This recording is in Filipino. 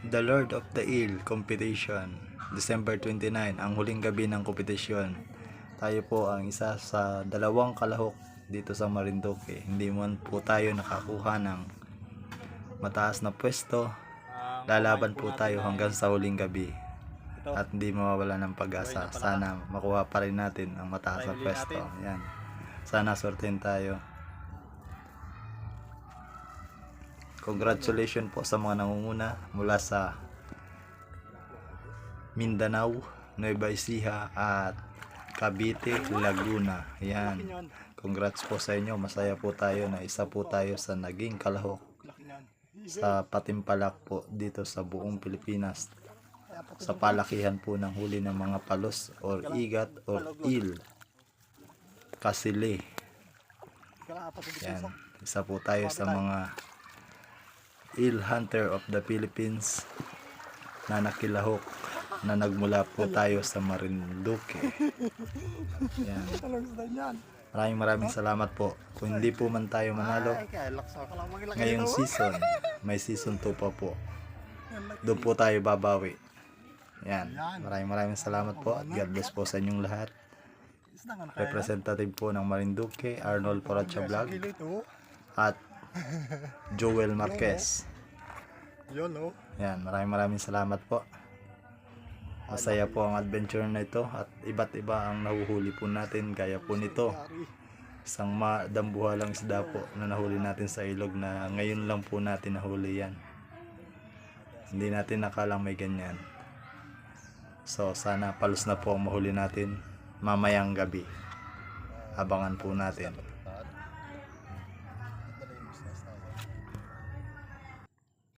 The Lord of the Eel Competition, December 29, ang huling gabi ng kompetisyon. Tayo po ang isa sa dalawang kalahok dito sa Marinduque. Hindi man po tayo nakakuha ng mataas na pwesto. Lalaban po tayo hanggang sa huling gabi. At hindi mawawala ng pag-asa. Sana makuha pa rin natin ang mataas na pwesto. Yan. Sana sortin tayo. Congratulations po sa mga nangunguna mula sa Mindanao, Nueva Ecija at Cavite, Laguna. Yan. Congrats po sa inyo. Masaya po tayo na isa po tayo sa naging kalahok sa patimpalak po dito sa buong Pilipinas. Sa palakihan po ng huli ng mga palos or igat or eel. Kasili. Yan. Isa po tayo sa mga eel hunter of the Philippines na nakilahok na nagmula po tayo sa Marinduque. Yan. Maraming salamat po. Kung hindi po man tayo manalo ngayong season, may season 2 pa po. Doon po tayo babawi. Yan. Maraming salamat po. God bless po sa inyong lahat. Representative po ng Marinduque, Arnold Poracha Vlog at Joel Marquez. Yan, maraming salamat po. Masaya po ang adventure na ito at iba't iba ang nahuhuli po natin. Gaya po nito, isang madambuhalang isda po na nahuli natin sa ilog na ngayon lang po natin nahuli yan. Hindi natin nakalang may ganyan. So sana palos na po ang mahuli natin mamayang gabi. Abangan po natin.